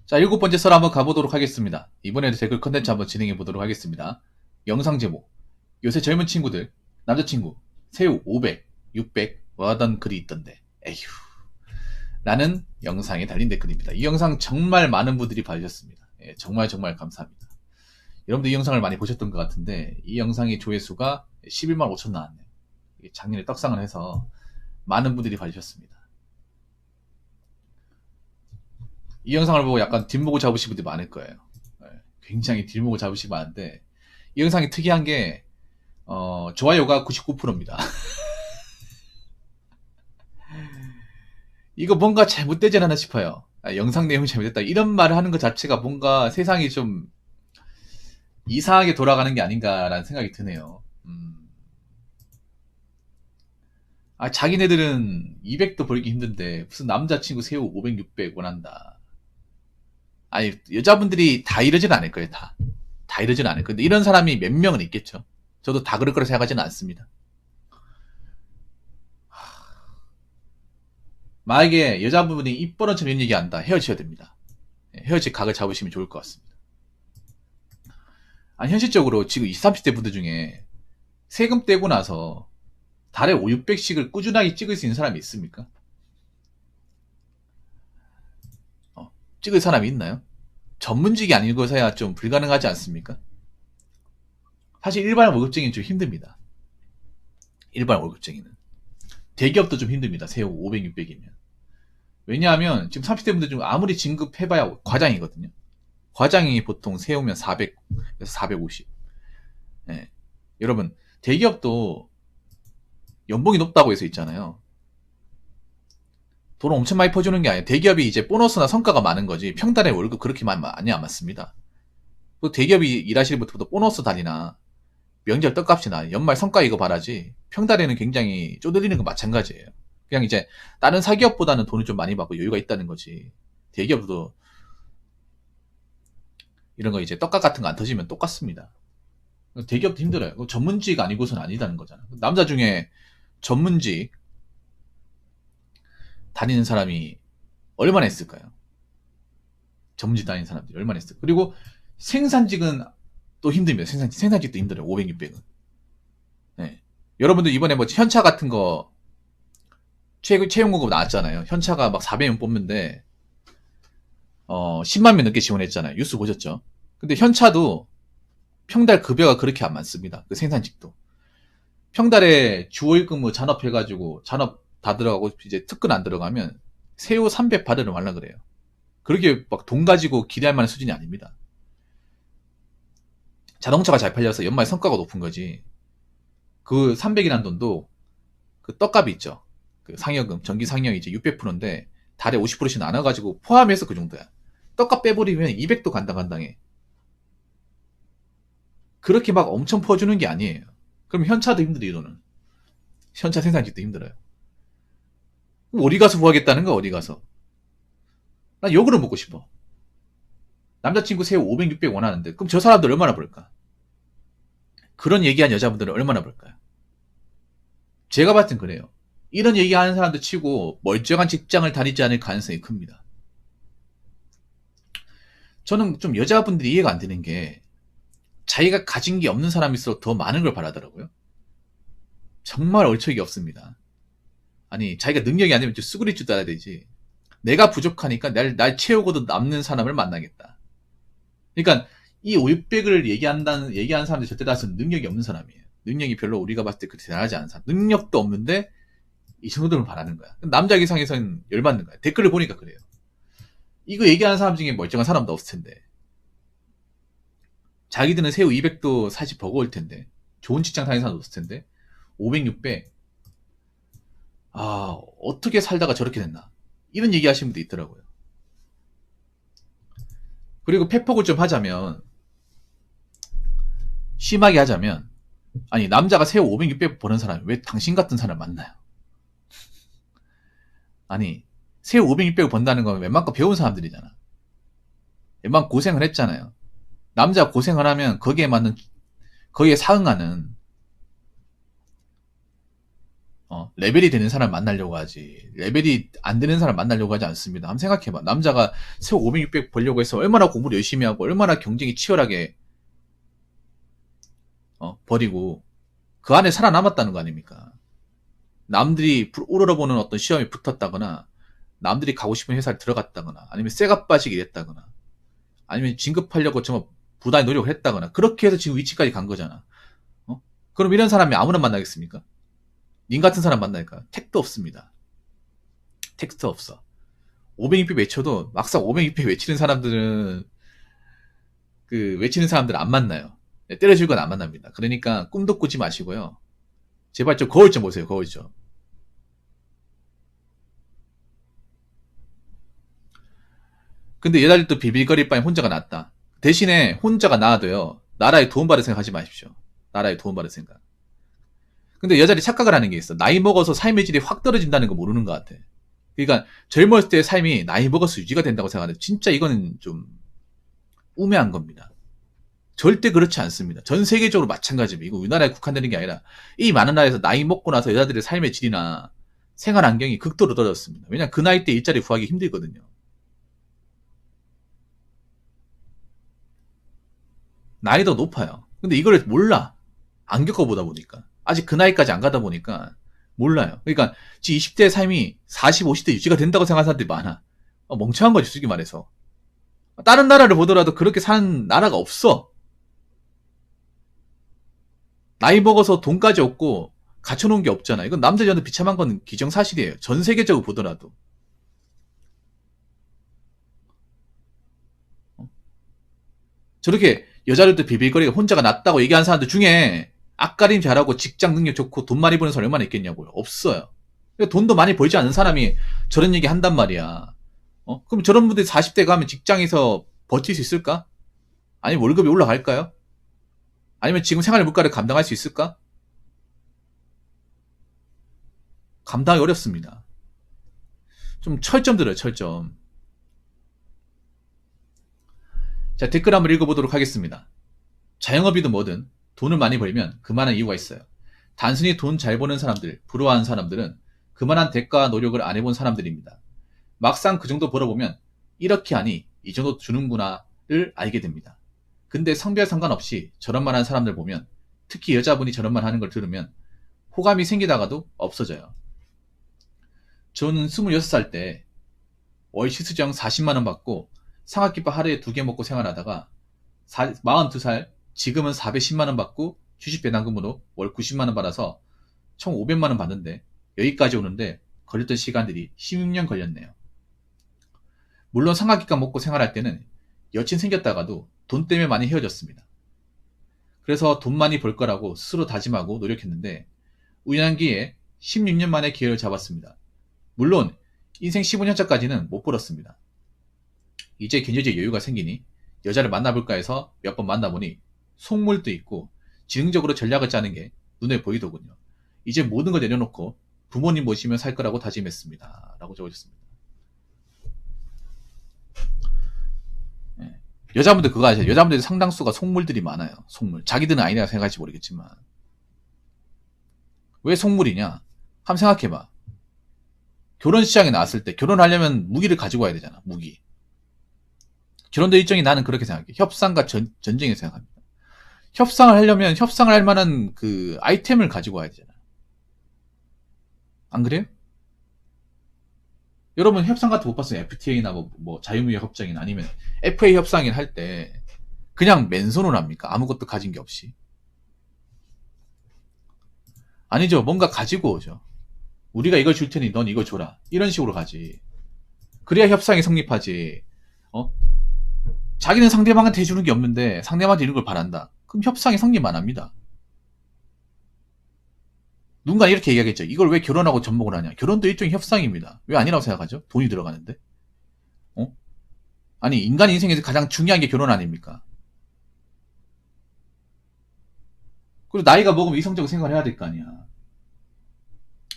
자, 7번째 썰 한번 가보도록 하겠습니다. 이번에도 댓글 컨텐츠 한번 진행해 보도록 하겠습니다. 영상 제목, 요새 젊은 친구들 남자친구 새우 500, 600 뭐하던 글이 있던데 에휴 라는 영상에 달린 댓글입니다. 이 영상 정말 많은 분들이 봐주셨습니다. 예, 정말 감사합니다. 여러분들 이 영상을 많이 보셨던 것 같은데 이 영상의 조회수가 11만 5천 나왔네요. 작년에 떡상을 해서 많은 분들이 봐주셨습니다. 이 영상을 보고 약간 뒷목을 잡으신 분들이 많을 거예요. 굉장히 뒷목을 잡으시기 많은데 이 영상이 특이한 게 좋아요가 99%입니다. 이거 뭔가 잘못되지 않나 싶어요. 영상 내용이 잘못됐다 이런 말을 하는 것 자체가 뭔가 세상이 좀 이상하게 돌아가는 게 아닌가라는 생각이 드네요. 자기네들은 200도 벌기 힘든데 무슨 남자친구 새우 500, 600 원한다. 아니, 여자분들이 다 이러진 않을 거예요, 다. 다 이러진 않을 거예요. 근데 이런 사람이 몇 명은 있겠죠. 저도 다 그럴 거라 생각하지는 않습니다. 만약에 여자분이 입버릇처럼 이런 얘기 한다. 헤어져야 됩니다. 헤어질 각을 잡으시면 좋을 것 같습니다. 아니, 현실적으로 지금 20, 30대 분들 중에 세금 떼고 나서 달에 5, 600씩을 꾸준하게 찍을 수 있는 사람이 있습니까? 찍을 사람이 있나요? 전문직이 아니고서야 좀 불가능하지 않습니까? 사실 일반 월급쟁이는 좀 힘듭니다. 일반 월급쟁이는. 대기업도 좀 힘듭니다. 새우 500, 600이면. 왜냐하면 지금 30대 분들 중 아무리 진급해봐야 과장이거든요. 과장이 보통 세우면 400에서 450. 네. 여러분, 대기업도 연봉이 높다고 해서 있잖아요. 돈을 엄청 많이 퍼주는 게 아니에요. 대기업이 이제 보너스나 성과가 많은 거지 평달에 월급 그렇게 많이 안 받습니다. 또 대기업이 일하시는 분들보다 보너스 달이나 명절 떡값이나 연말 성과 이거 바라지 평달에는 굉장히 쪼들리는 건 마찬가지예요. 그냥 이제 다른 사기업보다는 돈을 좀 많이 받고 여유가 있다는 거지. 대기업도 이런 거 이제 떡값 같은 거 안 터지면 똑같습니다. 대기업도 힘들어요. 전문직 아니고서는 아니다는 거잖아. 남자 중에 전문직 다니는 사람이 얼마나 있을까요? 전문직 다니는 사람들이 얼마나 있을까요? 그리고 생산직은 또 힘듭니다. 생산직도 힘들어요. 500, 600은. 네. 여러분들 이번에 뭐 현차 같은 거 채용공급 나왔잖아요. 현차가 막 400명 뽑는데 10만 명 넘게 지원했잖아요. 뉴스 보셨죠? 근데 현차도 평달 급여가 그렇게 안 많습니다. 그 생산직도. 평달에 주월근무 잔업해가지고 잔업 다 들어가고 이제 특근 안 들어가면 새우 300 받으러 말라 그래요. 그렇게 막 돈 가지고 기대할 만한 수준이 아닙니다. 자동차가 잘 팔려서 연말 성과가 높은 거지. 그 300이라는 돈도 그 떡값이 있죠. 그 상여금, 전기 상여이 이제 600%인데 달에 50%씩 나눠가지고 포함해서 그 정도야. 떡값 빼버리면 200도 간당간당해. 그렇게 막 엄청 퍼주는 게 아니에요. 그럼 현차도 힘들어, 이거는. 현차 생산직도 힘들어요. 어디 가서 구하겠다는 거야, 어디 가서. 나 욕으로 먹고 싶어. 남자친구 새우 500, 600 원하는데 그럼 저 사람들 얼마나 벌까? 그런 얘기한 여자분들은 얼마나 벌까요? 제가 봤을 땐 그래요. 이런 얘기하는 사람들 치고 멀쩡한 직장을 다니지 않을 가능성이 큽니다. 저는 좀 여자분들이 이해가 안 되는 게 자기가 가진 게 없는 사람일수록 더 많은 걸 바라더라고요. 정말 얼척이 없습니다. 아니 자기가 능력이 안 되면 좀 수그릴 줄 알아야 되지. 내가 부족하니까 날 채우고도 남는 사람을 만나겠다. 그러니까 이 500을 얘기하는 사람들이 절대 다수는 능력이 없는 사람이에요. 능력이 별로 우리가 봤을 때 그렇게 대단하지 않은 사람. 능력도 없는데 이 정도를 바라는 거야. 남자 기상에서는 열받는 거야. 댓글을 보니까 그래요. 이거 얘기하는 사람 중에 멀쩡한 사람도 없을 텐데. 자기들은 새우 200도 사실 버거울 텐데. 좋은 직장 다니는 사람도 없을 텐데. 500, 600. 어떻게 살다가 저렇게 됐나. 이런 얘기 하시는 분도 있더라고요. 그리고 팩폭을 좀 하자면, 심하게 하자면, 아니, 남자가 새우 500, 600 버는 사람이 왜 당신 같은 사람을 만나요? 아니, 새우 500, 600 번다는 건 웬만큼 배운 사람들이잖아. 웬만큼 고생을 했잖아요. 남자 고생을 하면 거기에 상응하는 레벨이 되는 사람 만나려고 하지. 레벨이 안 되는 사람 만나려고 하지 않습니다. 한번 생각해봐. 남자가 세후 500, 600 벌려고 해서 얼마나 공부를 열심히 하고 얼마나 경쟁이 치열하게 버리고 그 안에 살아남았다는 거 아닙니까? 남들이 우러러보는 어떤 시험에 붙었다거나 남들이 가고 싶은 회사에 들어갔다거나 아니면 쇠가 빠지게 됐다거나 아니면 진급하려고 정말 부단히 노력을 했다거나 그렇게 해서 지금 위치까지 간 거잖아. 그럼 이런 사람이 아무나 만나겠습니까? 님 같은 사람 만날까? 택도 없습니다. 택도 없어. 500, 600 외쳐도 막상 500, 600 외치는 사람들은 외치는 사람들은 안 만나요. 때려줄 건 안 만납니다. 그러니까 꿈도 꾸지 마시고요. 제발 좀 거울 좀 보세요. 거울 좀. 근데 여자들도 비빌거릴 바에 혼자가 낫다. 대신에 혼자가 나아도요. 나라에 도움받을 생각하지 마십시오. 나라에 도움받을 생각. 근데 여자들이 착각을 하는 게 있어. 나이 먹어서 삶의 질이 확 떨어진다는 거 모르는 것 같아. 그러니까 젊었을 때의 삶이 나이 먹어서 유지가 된다고 생각하는데 진짜 이거는 좀 우매한 겁니다. 절대 그렇지 않습니다. 전 세계적으로 마찬가지입니다. 이거 우리나라에 국한되는 게 아니라 이 많은 나라에서 나이 먹고 나서 여자들의 삶의 질이나 생활 환경이 극도로 떨어졌습니다. 왜냐하면 그 나이 때 일자리 구하기 힘들거든요. 나이도 높아요. 근데 이걸 몰라. 안 겪어보다 보니까. 아직 그 나이까지 안 가다 보니까 몰라요. 그러니까 20대의 삶이 40, 50대 유지가 된다고 생각하는 사람들이 많아. 멍청한 거지, 솔직히 말해서. 다른 나라를 보더라도 그렇게 사는 나라가 없어. 나이 먹어서 돈까지 없고 갖춰놓은 게 없잖아. 이건 남자 여자 비참한 건 기정사실이에요. 전 세계적으로 보더라도. 저렇게 여자들도 비빌거리가 혼자가 낫다고 얘기하는 사람들 중에 앞가림 잘하고 직장 능력 좋고 돈 많이 버는 사람 얼마나 있겠냐고요. 없어요. 돈도 많이 벌지 않는 사람이 저런 얘기 한단 말이야. 그럼 저런 분들이 40대 가면 직장에서 버틸 수 있을까? 아니면 월급이 올라갈까요? 아니면 지금 생활 물가를 감당할 수 있을까? 감당하기 어렵습니다. 좀 철점 들어요, 철점. 자, 댓글 한번 읽어보도록 하겠습니다. 자영업이든 뭐든 돈을 많이 벌면 그만한 이유가 있어요. 단순히 돈 잘 버는 사람들, 부러워하는 사람들은 그만한 대가와 노력을 안 해본 사람들입니다. 막상 그 정도 벌어보면 이렇게 하니 이 정도 주는구나를 알게 됩니다. 근데 성별 상관없이 저런 말 하는 사람들 보면 특히 여자분이 저런 말 하는 걸 들으면 호감이 생기다가도 없어져요. 저는 26살 때 월 시수정 40만원 받고 삼각김밥 하루에 2개 먹고 생활하다가 42살 지금은 410만원 받고 주식 배당금으로 월 90만원 받아서 총 500만원 받는데 여기까지 오는데 걸렸던 시간들이 16년 걸렸네요. 물론 삼각김밥 먹고 생활할 때는 여친 생겼다가도 돈 때문에 많이 헤어졌습니다. 그래서 돈 많이 벌 거라고 스스로 다짐하고 노력했는데 우연한 기회에 16년 만에 기회를 잡았습니다. 물론 인생 15년차까지는 못 벌었습니다. 이제 경제적 여유가 생기니 여자를 만나볼까 해서 몇 번 만나보니 속물도 있고 지능적으로 전략을 짜는 게 눈에 보이더군요. 이제 모든 걸 내려놓고 부모님 모시며 살 거라고 다짐했습니다. 라고 적어주셨습니다. 네. 여자분들 그거 아시죠? 여자분들 상당수가 속물들이 많아요. 속물. 자기들은 아니라 생각할지 모르겠지만. 왜 속물이냐? 한번 생각해봐. 결혼 시장에 나왔을 때 결혼하려면 무기를 가지고 와야 되잖아. 무기. 결혼도 일정이 나는 그렇게 생각해. 협상과 전쟁을 생각합니다. 협상을 하려면 협상을 할 만한 그 아이템을 가지고 와야 되잖아. 안 그래요? 여러분 협상 같은 거 못 봤어요? FTA나 뭐 자유무역 협정이나 아니면 FA 협상을 할 때 그냥 맨손으로 합니까? 아무것도 가진 게 없이. 아니죠. 뭔가 가지고 오죠. 우리가 이걸 줄 테니 넌 이거 줘라. 이런 식으로 가지. 그래야 협상이 성립하지. 자기는 상대방한테 해주는 게 없는데 상대방한테 이런 걸 바란다. 그럼 협상이 성립 안 합니다. 누군가 이렇게 얘기하겠죠. 이걸 왜 결혼하고 접목을 하냐. 결혼도 일종의 협상입니다. 왜 아니라고 생각하죠? 돈이 들어가는데. 아니 인간 인생에서 가장 중요한 게 결혼 아닙니까? 그리고 나이가 먹으면 이성적인 생활을 해야 될 거 아니야.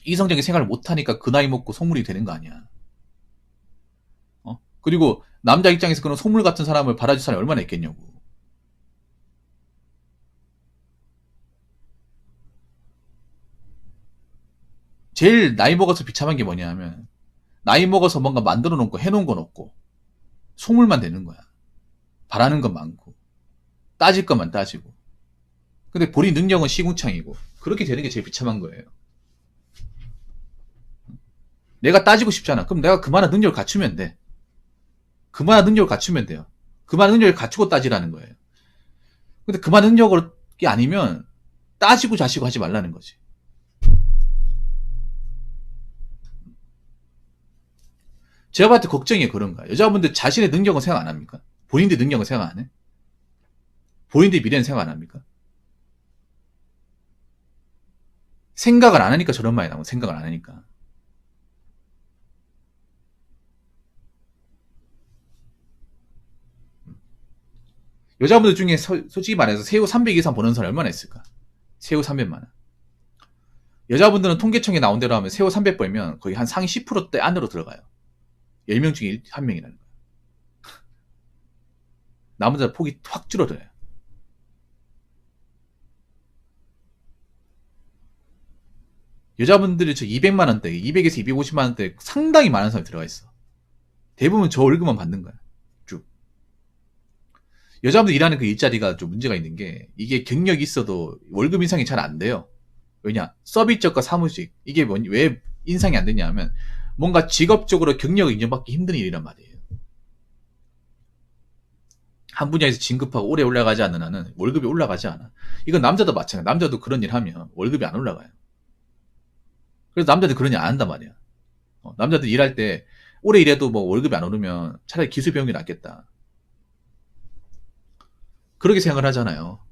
이성적인 생활을 못하니까 그 나이 먹고 소물이 되는 거 아니야. 그리고 남자 입장에서 그런 소물 같은 사람을 받아줄 사람이 얼마나 있겠냐고. 제일 나이 먹어서 비참한 게 뭐냐 하면 나이 먹어서 뭔가 만들어 놓은 거 해놓은 건 없고 소물만 되는 거야. 바라는 건 많고 따질 것만 따지고 근데 본인 능력은 시궁창이고 그렇게 되는 게 제일 비참한 거예요. 내가 따지고 싶잖아. 그럼 내가 그만한 능력을 갖추면 돼. 그만한 능력을 갖추면 돼요. 그만한 능력을 갖추고 따지라는 거예요. 근데 그만한 능력이 아니면 따지고 자시고 하지 말라는 거지. 제가 봤을 때 걱정이 그런 거야. 여자분들 자신의 능력은 생각 안 합니까? 본인들 능력은 생각 안 해? 본인들 미래는 생각 안 합니까? 생각을 안 하니까 저런 말이 나오고 생각을 안 하니까. 여자분들 중에 솔직히 말해서 새우 300 이상 버는 사람 얼마나 있을까? 새우 300만 원. 여자분들은 통계청에 나온 대로 하면 새우 300 벌면 거의 한 상위 10%대 안으로 들어가요. 10명 중에 1명이라는 거예요. 나머지 폭이 확 줄어들어요. 여자분들이 저 200만 원대, 200에서 250만 원대 상당히 많은 사람이 들어가 있어. 대부분 저 월급만 받는 거야. 쭉. 여자분들 일하는 그 일자리가 좀 문제가 있는 게 이게 경력이 있어도 월급 인상이 잘 안 돼요. 왜냐? 서비스직과 사무직. 이게 왜 인상이 안 되냐 하면 뭔가 직업적으로 경력을 인정받기 힘든 일이란 말이에요. 한 분야에서 진급하고 오래 올라가지 않는 한은 월급이 올라가지 않아. 이건 남자도 마찬가지야. 남자도 그런 일 하면 월급이 안 올라가요. 그래서 남자들 그런 일 안 한단 말이야. 남자들 일할 때 오래 일해도 뭐 월급이 안 오르면 차라리 기술 배우는 게 낫겠다. 그렇게 생각을 하잖아요.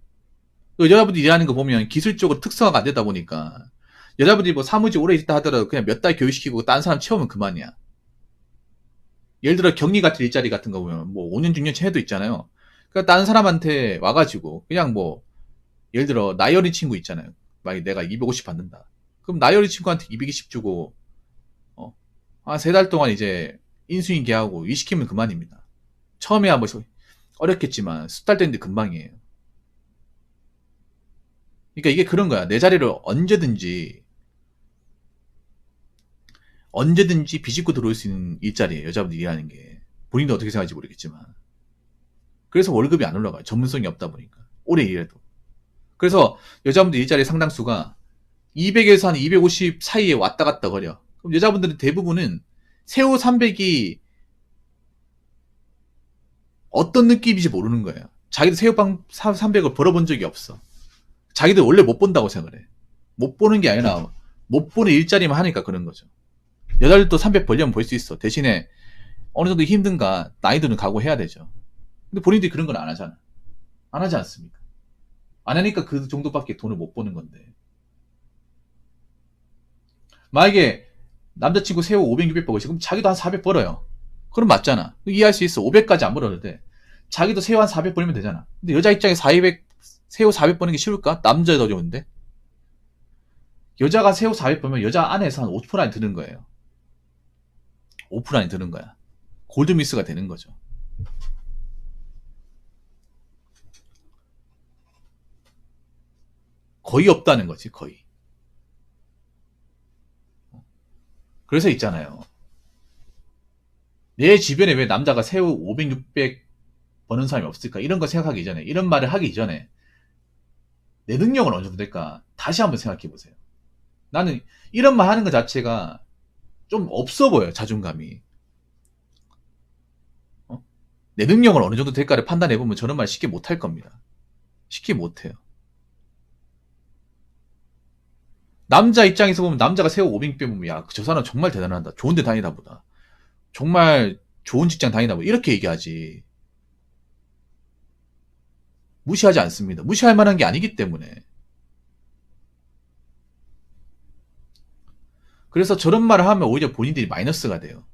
여자분들이 일하는 거 보면 기술적으로 특성화가 안 되다 보니까 여자분들이 뭐 사무직 오래 있다 하더라도 그냥 몇 달 교육시키고 딴 사람 채우면 그만이야. 예를 들어 격리 같은 일자리 같은 거 보면 뭐 5년 6년 채도 있잖아요. 그러니까 다른 사람한테 와가지고 그냥 뭐 예를 들어 나이 어린 친구 있잖아요. 만약에 내가 250 받는다. 그럼 나이 어린 친구한테 220 주고 한 3달 동안 이제 인수인 계하고 일 시키면 그만입니다. 처음에야 뭐 어렵겠지만 수달 됐는데 금방이에요. 그러니까 이게 그런 거야. 내 자리를 언제든지 비집고 들어올 수 있는 일자리예요. 여자분들이 일하는 게. 본인도 어떻게 생각할지 모르겠지만. 그래서 월급이 안 올라가요. 전문성이 없다 보니까. 오래 일해도. 그래서 여자분들 일자리 상당수가 200에서 한 250 사이에 왔다 갔다 거려. 그럼 여자분들은 대부분은 새우 300이 어떤 느낌인지 모르는 거예요. 자기도 새우빵 300을 벌어본 적이 없어. 자기도 원래 못 본다고 생각을 해. 못 보는 게 아니라 못 보는 일자리만 하니까 그런 거죠. 여자들도 300 벌려면 벌 수 있어. 대신에 어느 정도 힘든가 나이들은 각오해야 되죠. 근데 본인들이 그런 건 안 하잖아. 안 하지 않습니까? 안 하니까 그 정도밖에 돈을 못 버는 건데. 만약에 남자친구 새우 500, 600 벌고 있어. 그럼 자기도 한 400 벌어요. 그럼 맞잖아. 이해할 수 있어. 500까지 안 벌어도 돼. 자기도 새우 한 400 벌면 되잖아. 근데 여자 입장에 새우 400 버는 게 쉬울까? 남자에 더 좋은데? 여자가 새우 400 벌면 여자 안에서 한 5% 안에 드는 거예요. 5% 안에 드는 거야. 골드미스가 되는 거죠. 거의 없다는 거지, 거의. 그래서 있잖아요. 내 주변에 왜 남자가 새우 500, 600 버는 사람이 없을까? 이런 거 생각하기 전에, 이런 말을 하기 전에 내 능력은 어느 정도 될까? 다시 한번 생각해 보세요. 나는 이런 말 하는 것 자체가 좀 없어 보여요, 자존감이. 내 능력은 어느 정도 될까를 판단해 보면 저런 말 쉽게 못 할 겁니다. 쉽게 못 해요. 남자 입장에서 보면 남자가 새우 500 빼보면 야, 저 사람 정말 대단하다. 좋은 데 다니다 보다. 정말 좋은 직장 다니다 보다. 이렇게 얘기하지. 무시하지 않습니다. 무시할 만한 게 아니기 때문에. 그래서 저런 말을 하면 오히려 본인들이 마이너스가 돼요.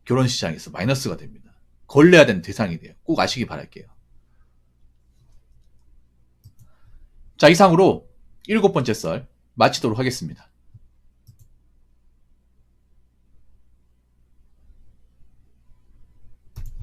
결혼 시장에서 마이너스가 됩니다. 걸려야 되는 대상이 돼요. 꼭 아시기 바랄게요. 자, 이상으로 7번째 썰 마치도록 하겠습니다.